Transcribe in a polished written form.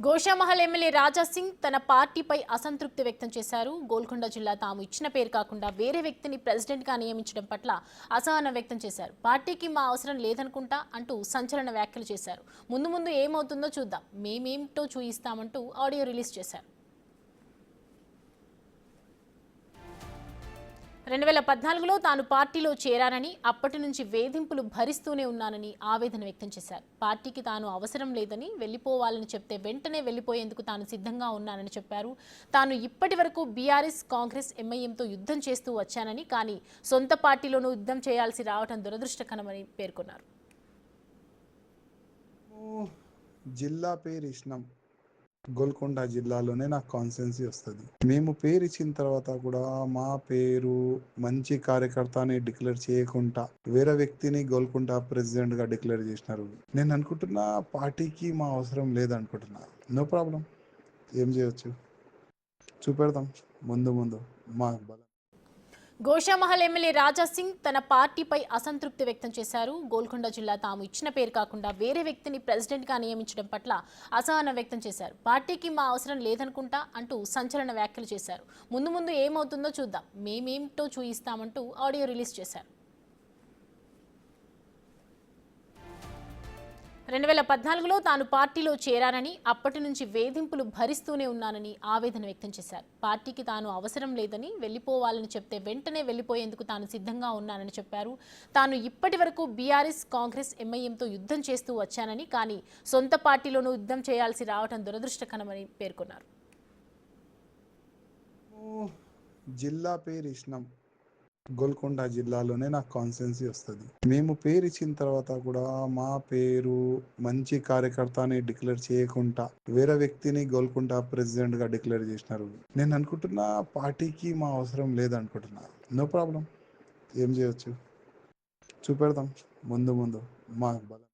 Goshamahal MLA Raja Singh తన పార్టీపై అసంతృప్తి వ్యక్తం చేశారు. గోల్కొండ జిల్లా తాము ఇచ్చిన పేరు కాకుండా వేరే వ్యక్తిని ప్రెసిడెంట్గా నియమించడం పట్ల అసహనం వ్యక్తం చేశారు. పార్టీకి మా అవసరం లేదనుకుంటా అంటూ సంచలన వ్యాఖ్యలు చేశారు. ముందు ముందు ఏమవుతుందో చూద్దాం, మేమేమిటో చూయిస్తామంటూ ఆడియో రిలీజ్ చేశారు. 2014లో తాను పార్టీలో చేరానని, అప్పటి నుంచి వేధింపులు భరిస్తూనే ఉన్నానని ఆవేదన వ్యక్తం చేశారు. పార్టీకి తాను అవసరం లేదని, వెళ్లిపోవాలని చెప్తే వెంటనే వెళ్లిపోయేందుకు తాను సిద్ధంగా ఉన్నానని చెప్పారు. తాను ఇప్పటి వరకు బీఆర్ఎస్, కాంగ్రెస్, ఎంఐఎంతో యుద్ధం చేస్తూ వచ్చానని, కానీ సొంత పార్టీలోనూ యుద్ధం చేయాల్సి రావడం దురదృష్టకరమని పేర్కొన్నారు. జిల్లా పేరు ఇచ్చినాం. గోల్కొండ జిల్లాలోనే నాకు కాన్స్టిట్యున్సీ వస్తుంది. మేము పేరు ఇచ్చిన తర్వాత కూడా మా పేరు మంచి కార్యకర్త అని డిక్లేర్ చేయకుండా వేరే వ్యక్తిని గోల్కొండ ప్రెసిడెంట్ గా డిక్లేర్ చేసినారు. నేను అనుకుంటున్నా పార్టీకి మా అవసరం లేదనుకుంటున్నా. నో ప్రాబ్లం, ఏం చేయొచ్చు చూపెడతాం ముందు ముందు మా బలం. గోషామహల్ ఎమ్మెల్యే రాజా సింగ్ తన పార్టీపై అసంతృప్తి వ్యక్తం చేశారు. గోల్కొండ జిల్లా తాము ఇచ్చిన పేరు కాకుండా వేరే వ్యక్తిని ప్రెసిడెంట్గా నియమించడం పట్ల అసహనం వ్యక్తం చేశారు. పార్టీకి మా అవసరం లేదనుకుంటా అంటూ సంచలన వ్యాఖ్యలు చేశారు. ముందు ముందు ఏమవుతుందో చూద్దాం, మేమేమిటో చూయిస్తామంటూ ఆడియో రిలీజ్ చేశారు. 2014లో తాను పార్టీలో చేరానని, అప్పటి నుంచి వేధింపులు భరిస్తూనే ఉన్నానని ఆవేదన వ్యక్తం చేశారు. పార్టీకి తాను అవసరం లేదని, వెళ్లిపోవాలని చెప్తే వెంటనే వెళ్లిపోయేందుకు తాను సిద్ధంగా ఉన్నానని చెప్పారు. తాను ఇప్పటి వరకు బీఆర్ఎస్, కాంగ్రెస్, ఎంఐఎంతో యుద్ధం చేస్తూ వచ్చానని, కానీ సొంత పార్టీలోనూ యుద్ధం చేయాల్సి రావడం దురదృష్టకరమని పేర్కొన్నారు. జిల్లా పేరు ఇచ్చినాం. గోల్కొండ జిల్లాలోనే నాకు కాన్స్టిట్యున్సీ వస్తుంది. మేము పేరు ఇచ్చిన తర్వాత కూడా మా పేరు మంచి కార్యకర్త అని డిక్లేర్ చేయకుండా వేరే వ్యక్తిని గోల్కొండ ప్రెసిడెంట్ గా డిక్లేర్ చేసినారు. నేను అనుకుంటున్నా పార్టీకి మా అవసరం లేదనుకుంటున్నా. నో ప్రాబ్లం, ఏం చేయొచ్చు చూపెడతాం ముందు ముందు మా బలం.